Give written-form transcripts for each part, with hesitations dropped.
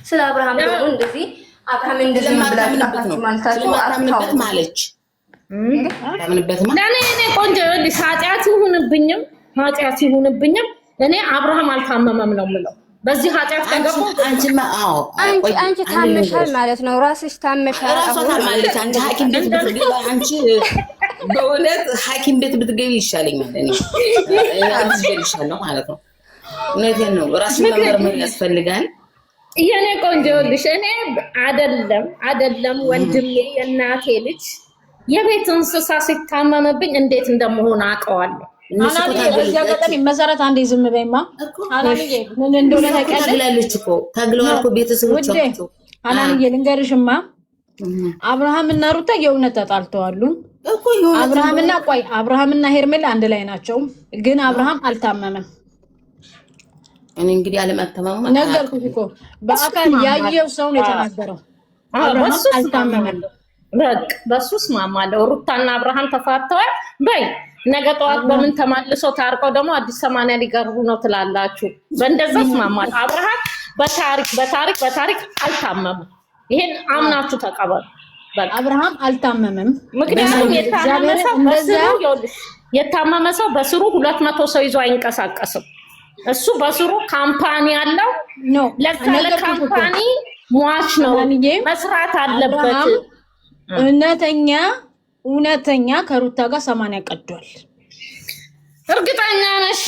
ስለ አብርሃም ደግሞ እንደዚህ አብርሃም እንደዚህ ስለማታምንበት ማለች ለኔ ቆንጆ ኃጢአት ይሁንብኝም እኔ አብርሃም አልታመመም ነው የምለው። በዚህ ኃጢአት ከገባው አንቺ ታመሻል ማለት ነው። ራስሽ ታመሻል። ራሷ ታማለች። አንቺ ሐኪም ቤት ብትገቢ አንቺ በእውነት ሐኪም ቤት ብትገቢ ይሻለኛል። እኔ አልፈልግሻለሁ ማለት ነው። እውነቴን ነው። ራስን መመርመር ያስፈልጋል። የኔ ቆንጆ ልጅ እኔ አይደለም ወንድሜ የእናቴ ልጅ የቤት እንስሳ ሲታመምብኝ እንዴት እንደምሆን አውቀዋለሁ። እዚያ ገጠር መሰረት አንዴ ዝም በይማ አናንዬ ምን እንደሆነ ታውቂያለሽ እኮ ታግለዋል እኮ ቤተሰቦቻቸው። አናንዬ ልንገርሽማ አብርሃምና ሩታ የእውነት ተጣልተዋል እኮ አብርሃምና ሄርሜላ አንድ ላይ ናቸው። ግን አብርሃም አልታመመም። እኔ እንግዲህ አለማተማማ ነገርኩሽ እኮ በአካል ያየው ሰው ነው የተናገረው። አብርሃም አልታመመም። በቃ በሱስ ማማለው ሩታና አብርሃም ተፋተዋል በይ ነገ ጠዋት በምን ተማልሶ ታርቀው ደግሞ አዲስ ሰማንያ ሊገርቡ ነው ትላላችሁ። በእንደዛስ ማማል አብርሃም በታሪክ አልታመመም። ይሄን አምናችሁ ተቀበሉ። በቃ አብርሃም አልታመመም። ምክንያቱም የታመመ ሰው በስሩ 200 ሰው ይዞ አይንቀሳቀስም። እሱ በስሩ ካምፓኒ ያለው ነው። ለካምፓኒ ሟች ነው፣ መስራት አለበት። እውነተኛ ከሩታ ጋር 80 ቀዷል። እርግጠኛ ነሽ?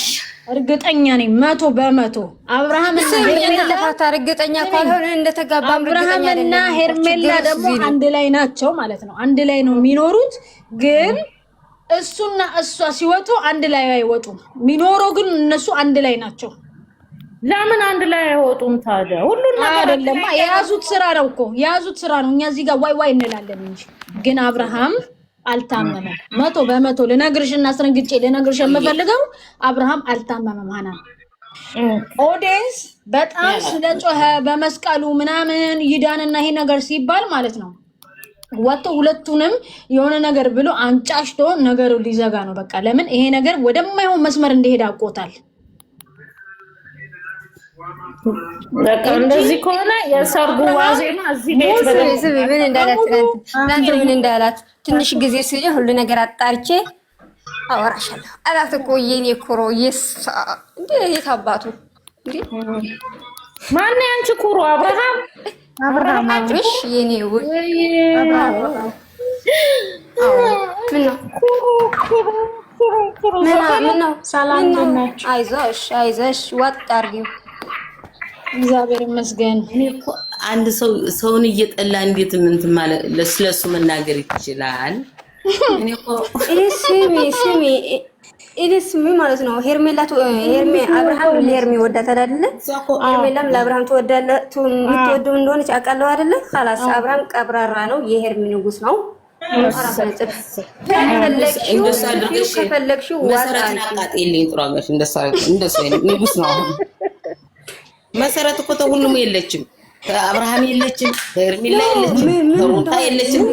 እርግጠኛ ነኝ 100%። እርግጠኛ ካልሆነ እንደተጋባም አብርሃምና ሄርሜላ ደግሞ አንድ ላይ ናቸው ማለት ነው። አንድ ላይ ነው የሚኖሩት። ግን እሱና እሷ ሲወጡ አንድ ላይ አይወጡም። የሚኖረው ግን እነሱ አንድ ላይ ናቸው። ለምን አንድ ላይ አይወጡም ታዲያ? ሁሉን ነገር አይደለም የያዙት ስራ ነው እኮ የያዙት ስራ ነው። እኛ እዚህ ጋር ዋይ እንላለን እንጂ ግን አብርሃም አልታመመም። 100% ልነግርሽና አስረግጬ ልነግርሽ የምፈልገው አብርሃም አልታመመም። ሃና ኦዲየንስ በጣም ስለጮኸ በመስቀሉ ምናምን ይዳንና ይሄ ነገር ሲባል ማለት ነው ወጥቶ ሁለቱንም የሆነ ነገር ብሎ አንጫሽቶ ነገሩ ሊዘጋ ነው። በቃ ለምን ይሄ ነገር ወደማይሆን መስመር እንደሄደ አቆታል። በቃ እንደዚህ ከሆነ የሰርጉ ዋዜማ እዚህ ቤት ምን እንዳላት ትንሽ ጊዜ ሲል ሁሉ ነገር አጣርቼ አወራሻለሁ አላት እኮ የኔ ኩሮ እንዴ የታባቱ እንዴ ማን ያንቺ ኩሮ? አብርሃም አብርሽ የኔ ምነው ሰላም ናችሁ? አይዞሽ ዋጥ አድርጊው። እግዚአብሔር ይመስገን። እኔ እኮ አንድ ሰውን እየጠላ እንዴት ምን ማለት ስለሱ መናገር ይችላል? እኔ እኮ ስሚ ማለት ነው። አብርሃም ለሄርሜ ወዳታል አይደለ? ሄርሜላም ለአብርሃም የምትወደው እንደሆነች አውቃለሁ አይደለ? خلاص አብርሃም ቀብራራ ነው፣ የሄርሜ ንጉስ ነው። ከፈለግሽው መሰረትን አቃጥልኝ ጥራጋሽ እንደሱ ንጉስ ነው። መሰረት እኮ ተሁሉም የለችም። አብርሃም የለችም፣ ሄርሜላ የለችም፣ ሩታ የለችም።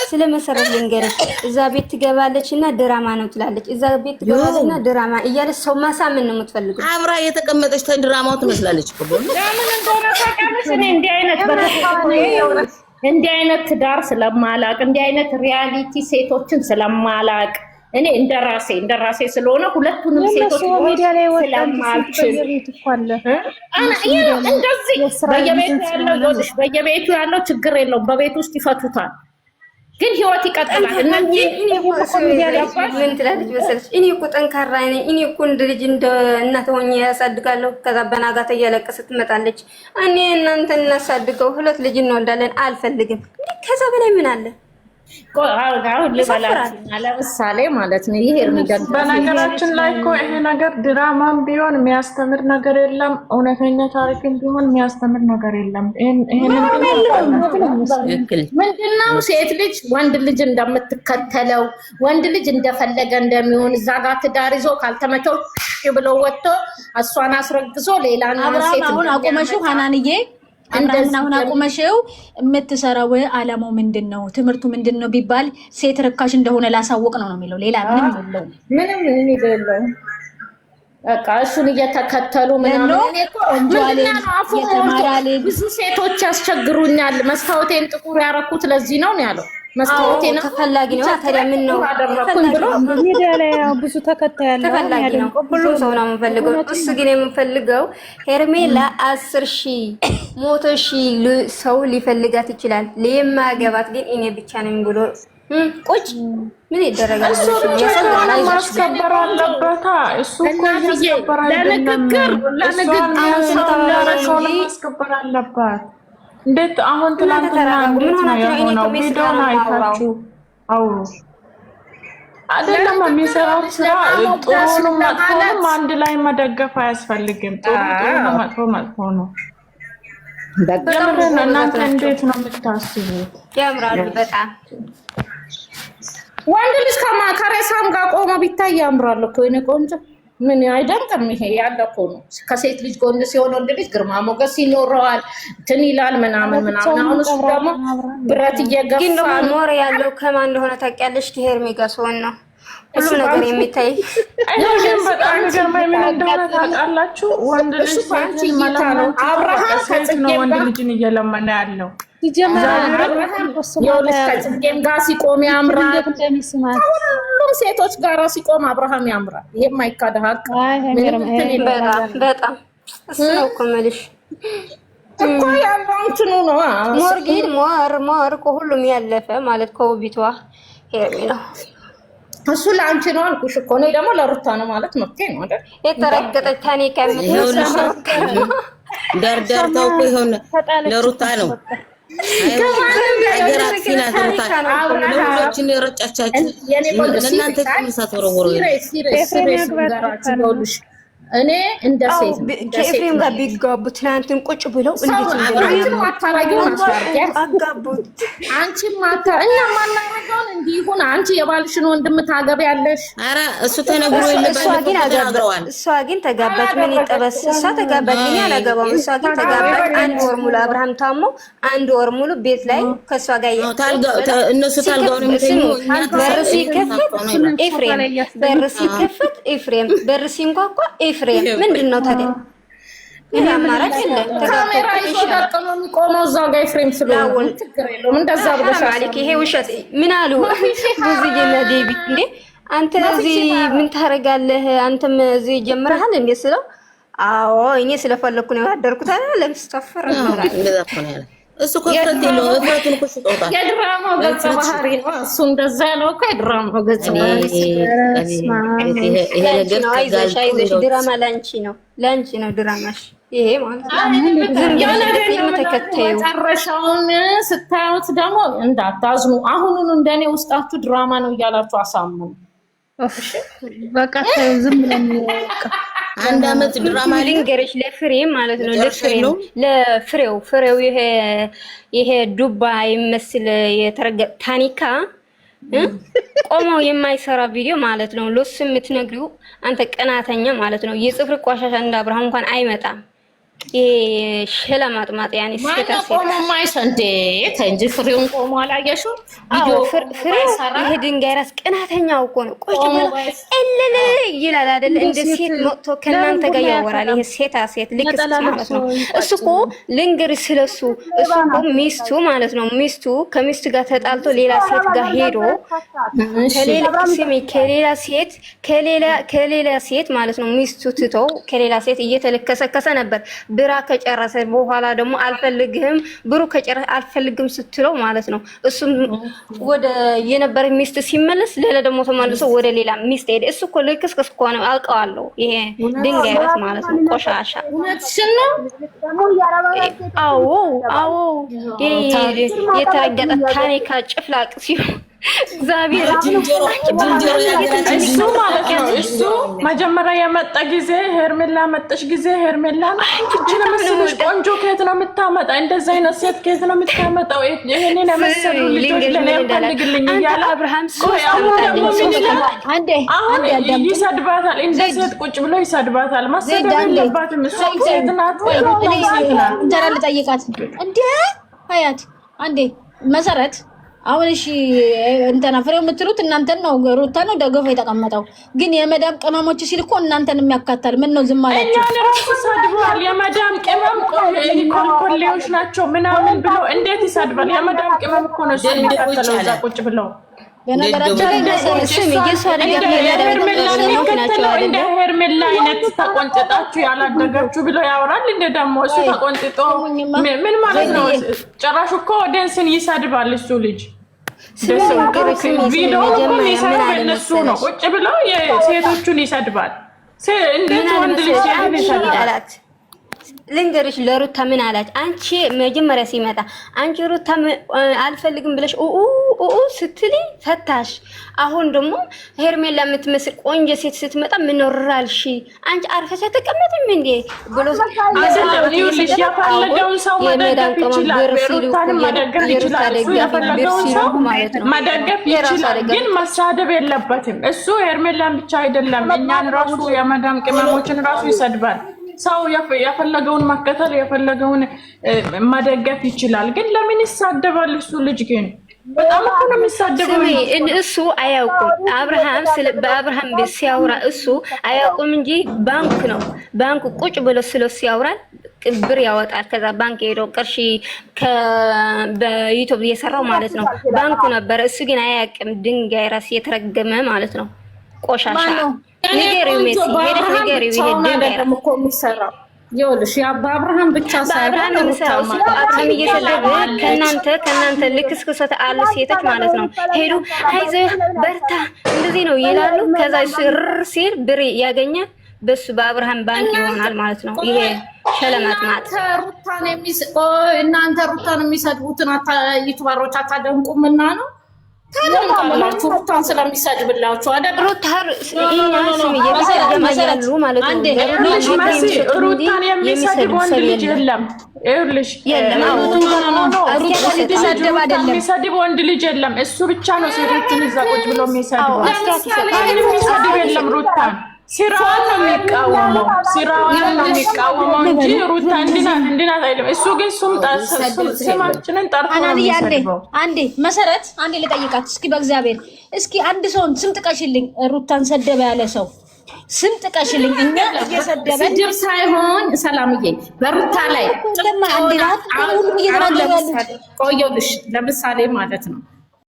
ስለ መሰረት ልንገርሽ፣ እዛ ቤት ትገባለችና ድራማ ነው ትላለች። እዛ ቤት ትገባለችና ድራማ እያለች ሰው ማሳመን ነው የምትፈልገው። አብራ የተቀመጠች ድራማው ትመስላለች እኮ ለምን እንደሆነ ታውቂያለሽ? እኔ እንዲህ አይነት ትዳር ስለማላቅ እንዲህ አይነት ሪያሊቲ ሴቶችን ስለማላቅ እኔ እንደራሴ ስለሆነ ሁለቱንም ሴቶች ስለማልችል እንደዚህ በየቤቱ ያለው ችግር የለውም። በቤት ውስጥ ይፈቱታል፣ ግን ህይወት ይቀጥላል። እነዚህ ምን ትላለች መሰለሽ? እኔ እኮ ጠንካራ ነኝ። እኔ እኮ እንደ ልጅ እንደ እናት ሆኜ ያሳድጋለሁ። ከዛ በናጋታ እያለቀሰች ትመጣለች። እኔ እናንተ እናሳድገው 2 ልጅ እንወልዳለን። አልፈልግም። ከዛ በላይ ምን አለ? ለምሳሌ ማለት ነው ይሄ በነገራችን ላይ እኮ ይሄ ነገር ድራማም ቢሆን የሚያስተምር ነገር የለም፣ እውነተኛ ታሪክም ቢሆን የሚያስተምር ነገር የለም። ምንድነው ሴት ልጅ ወንድ ልጅ እንደምትከተለው ወንድ ልጅ እንደፈለገ እንደሚሆን እዛ ጋር ትዳር ይዞ ካልተመቸው ብሎ ወጥቶ እሷን አስረግዞ ሌላ ሴት አሁን አቆመሽው ሃናንዬ እንደዚህ አሁን አቆመሽው። የምትሰራው አላማው ምንድነው? ትምህርቱ ምንድነው ቢባል ሴት ርካሽ እንደሆነ ላሳወቅ ነው የሚለው። ሌላ ምንም የለውም። በቃ እሱን እየተከተሉ ምናምን ብዙ ሴቶች ያስቸግሩኛል። መስታወቴን ጥቁር ያረኩት ለዚህ ነው ያለው። መስታወቴን ተፈላጊ ነው። ታዲያ ምን ነው አደረኩኝ ብሎ ሚዲያ ላይ ብዙ ተከታይ ያለው ተፈላጊ ነው። ሁሉም ሰው ነው የምፈልገው። እሱ ግን የምፈልገው ሄርሜላ 10,000 100,000 ሰው ሊፈልጋት ይችላል። ለማገባት ግን እኔ ብቻ ነኝ ብሎ ቁጭ ምን ይደረጋል? እሱ ማስከበር አለበት። እሱ ማስከበር አለበት። እንዴት አሁን ትናንትና እንዴት ነው የሆነው? ቪዲዮን አይታችሁ አውሩ። አይደለም የሚሰራው ስራ ጥሩንም መጥፎንም አንድ ላይ መደገፍ አያስፈልግም። ጥሩ ነው፣ መጥፎ መጥፎ ነው። እናንተ እንዴት ነው የምታስቡት? ያምራሉ በጣም ወንድ ልጅ ከሬሳም ጋር ቆሞ ቢታይ ያምራል እኮ የእኔ ቆንጆ። ምን አይደንቅም? ይሄ ያለ እኮ ነው። ከሴት ልጅ ጎን ሲሆን ወንድ ልጅ ግርማ ሞገስ ይኖረዋል፣ እንትን ይላል ምናምን ምናምን። አሁን እሱ ደግሞ ብረት እየገፋ ግን ደግሞ ሞር ያለው ከማን እንደሆነ ታውቂያለሽ? ከሄርሜ ጋር ሲሆን ነው ሁሉም ነገር የሚታይ። ግን በጣም ገርማኝ ምን እንደሆነ ታውቃላችሁ? ወንድ ልጅ ሴት ነው አብርሃም ከጽጌ ወንድ ልጅን እየለመነ ያለው ከጽጌም ጋር ሲቆም ያምራል። ሁሉም ሴቶች ጋር ሲቆም አብርሃም ያምራል። ይሄ የማይካድ ሀቅ በጣም እሱ ነው እኮ የምልሽ እኮ ያለው እንትኑ ነው። ሞር ግን ሞር ከሁሉም ያለፈ ማለት ከውቢቷ ሄርሜ ነው። እሱ ለአንቺ ነው አልኩሽ እኮ። እኔ ደግሞ ለሩታ ነው ማለት መብቴ ነው አይደል? የተረገጠች ታኔ ከምትመስለው ዳርዳርታው እኮ ይሆን ለሩታ ነው። አገራት ሲናት ሩታ ለሁላችን የረጫቻችሁ ለእናንተ ትንሳት ወረወሩ እኔ እንደ ሴት ከኤፍሬም ጋር ቢጋቡ ትናንትን ቁጭ ብለው እንዴት አጋቡት። አንቺ ማታ እኛ ማናረጋውን እንዲሁን አንቺ የባልሽን ወንድም ታገቢያለሽ። ኧረ እሱ ተነግሮ ይልባል። እሷ ግን ተጋባች። ምን ይጠበስ? እሷ ተጋባች። ግን ያላገባው እሷ ግን ተጋባች። 1 ወር ሙሉ አብርሃም ታሞ 1 ወር ሙሉ ቤት ላይ ከሷ ጋር እነሱ ታልጋውን የሚተኙ በር ሲከፈት ኤፍሬም በር ሲንኳኳ ኤፍሬም ምንድን ነው ታዲያ? ይሄ አማራጭ የለም። ካሜራ ይዞ ደቅኖ የሚቆመው እዛው ጋር ኤፍሬም ስለሆነ ችግር የለውም። እንደዛ ብለሽ ማለክ ይሄ ውሸት ምን አሉ ብዙዬና ዴቪ እንዴ አንተ እዚህ ምን ታረጋለህ? አንተም እዚህ ጀምረሃል እንዴ ስለው አዎ እኔ ስለፈለኩ ነው ያደርኩት አለ። ለምስተፈር ነው እንደዛ ነው ያለ እሱ ኮፍተት ነው እፍረቱን እኮ ሽጦታ የድራማው ገጸ ባህሪ ነው እሱ። እንደዛ ያለው እኮ የድራማው ገጸ ባህሪ ይሄ ነገር አይዞሽ ድራማ ላንቺ ነው ድራማሽ ይሄ ማለት ነው። ፊልም ተከታዩ መጨረሻውን ስታዩት ደግሞ እንዳታዝኑ። አሁኑን እንደኔ ውስጣችሁ ድራማ ነው እያላችሁ አሳምኑ። በቃ ዝም ብለን አንድ አመት ድራማ ልንገርሽ ለፍሬም ማለት ነው ለፍሬው ይሄ ዱባ የሚመስል የተረገጠ ታኒካ ቆመው የማይሰራ ቪዲዮ ማለት ነው። ለሱ የምትነግሪው አንተ ቀናተኛ ማለት ነው። የጽፍር ቆሻሻ እንደ አብርሃም እንኳን አይመጣም። ሸለማጥማጥ ያኔ ስከታ ቆሞ ማይሰንዴ እንጂ ፍሬውን ቆሞ አላየሽው? ቪዲዮ ፍሬው ይሄ ድንጋይ ራስ ቀናተኛው እኮ ነው። ቆጭ ብሎ እልል ይላል አይደል? እንደ ሴት መጥቶ ከናንተ ጋር ያወራል። ይሄ ሴት ልክስ ማለት ነው። እሱ እኮ ልንገር ስለሱ እሱ እኮ ሚስቱ ማለት ነው። ሚስቱ ከሚስቱ ጋር ተጣልቶ ሌላ ሴት ጋር ሄዶ ከሌላ ሴት ማለት ነው ሚስቱ ትቶ ከሌላ ሴት እየተለከሰከሰ ነበር። ብራ ከጨረሰ በኋላ ደግሞ አልፈልግህም ብሩ ከጨረሰ አልፈልግም ስትለው ማለት ነው። እሱም ወደ የነበረ ሚስት ሲመለስ ሌላ ደግሞ ተመልሶ ወደ ሌላ ሚስት ሄደ። እሱ እኮ ልክስክስ እኮ ነው አውቀዋለሁ። ይሄ ድንጋይ ራስ ማለት ነው ቆሻሻ። አዎ የተረገጠ ታኒካ ጭፍላቅ ሲሆን እግዚአብሔር ጅንጀሮ እሱ ማለት ነው። እሱ መጀመሪያ የመጣ ጊዜ ሄርሜላ መጣሽ ጊዜ ሄርሜላ አንቺ ለምስልሽ ቆንጆ ከየት ነው የምታመጣ? እንደዚህ አይነት ሴት ከየት ነው የምታመጣው? ይሄንን የመሰሉ ልጆች ለኔ ፈልግልኝ እያለ አብርሃም አሁን ይሰድባታል። እንደ ሴት ቁጭ ብሎ ይሰድባታል። መሰደብ የለባትም። እሷ ሴት ናት ወይ ነው? እንጀራ ልጠይቃት እንዴ ሀያት አንዴ መሰረት አሁን እሺ እንተና ፍሬው የምትሉት እናንተን ነው ሩታ ነው ደግፎ የተቀመጠው ግን የመዳም ቅመሞች ሲል እኮ እናንተን የሚያካታል ምን ነው ዝም አላችሁ እኛን ራሱ ሰድቧል የመዳም ቅመም ኮልኮሌዎች ናቸው ምናምን ብሎ እንዴት ይሰድባል የመዳም ቅመም እኮ ነው የሚከተለው እዛ ቁጭ ብለው በነገራችን ላይ ስም እየሷን እንደ ሄርሜላ አይነት ተቆንጥጣችሁ ያላደጋችሁ ብሎ ያወራል እንደ ደግሞ እሱ ተቆንጥጦ ምን ማለት ነው ጭራሽ እኮ ኦዲየንስን ይሰድባል እሱ ልጅ ቪዲዮ እኮ የሚሰራው እነሱ ነው ቁጭ ብለው የሴቶቹን ይሰድባል እንዴት ወንድ ልጅ ይሰድባል ልንገርሽ ለሩታ ምን አላች አንቺ መጀመሪያ ሲመጣ አንቺ ሩታ አልፈልግም ብለሽ ስትሊ ፈታሽ አሁን ደግሞ ሄርሜላ የምትመስል ቆንጆ ሴት ስትመጣ ምን ወራልሽ አንቺ አርፈሽ ተቀመጥም እንዴ ብሎ ይኸውልሽ የፈለገውን ሰው መደገፍ ይችላል ሩታን መደገፍ ይችላል እሱ የፈለገውን ሰው መደገፍ ይችላል ግን መሳደብ የለበትም እሱ ሄርሜላን ብቻ አይደለም እኛን ራሱ የመዳም ቅመሞችን ራሱ ይሰድባል ሰው የፈለገውን መከተል የፈለገውን መደገፍ ይችላል ግን ለምን ይሳደባል እሱ ልጅ ግን በጣም እኮ ነው የሚሳደበው እሱ አያውቁም በአብርሃም ቤት ሲያወራ እሱ አያውቁም እንጂ ባንክ ነው ባንክ ቁጭ ብሎ ሲያወራ ብር ያወጣል ከዛ ባንክ ሄዶ ቅርሺ በዩቲዩብ እየሰራው ማለት ነው ባንኩ ነበር እሱ ግን አያውቅም ድንጋይ ራስ የተረገመ ማለት ነው ቆሻሻ ንገሪው ሜሲ ሄደሽ ንገሪው ይሄ ድንጋይ ራስ እኮ የሚሰራው ይኸውልሽ የአብርሃም ብቻ ሳይሆን አብርሃም እየሰደበ ከእናንተ ልክስክሰት አለ ሴቶች ማለት ነው ሄዱ አይዞህ በርታ እንደዚህ ነው ይላሉ ከዛ ስር ሲል ብር ያገኛል በሱ በአብርሃም ባንክ ይሆናል ማለት ነው ይሄ ሸለማት ማለት እናንተ ሩታን የሚሰድቡትን ዩቲዩበሮች አታደንቁምና ነው ታደንቃላችሁ ሩታን ስለሚሰድብላችሁ አይደል ሩታን ስም እየተሰደማያሉ ማለት ነው ሩታን የሚሰድብ ወንድ ልጅ የለም ይኸውልሽ የሚሰድብ ወንድ ልጅ የለም እሱ ብቻ ነው ሴቶችን ይዛ ቁጭ ብሎ የሚሰድበው የሚሰድብ የለም ሩታን ሲራዋን ነው የሚቃወመው እንጂ ሩታ እንድናት አይልም እሱ ግን ስማችንን ጠርቶ ነው የሚሰድበው አንዴ መሰረት አንዴ ልጠይቃት እስኪ በእግዚአብሔር እስኪ አንድ ሰውን ስም ጥቀሽልኝ ሩታን ሰደበ ያለ ሰው ስም ጥቀሽልኝ እኛ እየሰደበ ስድብ ሳይሆን ሰላምዬ በሩታ ላይ ቆየልሽ ለምሳሌ ማለት ነው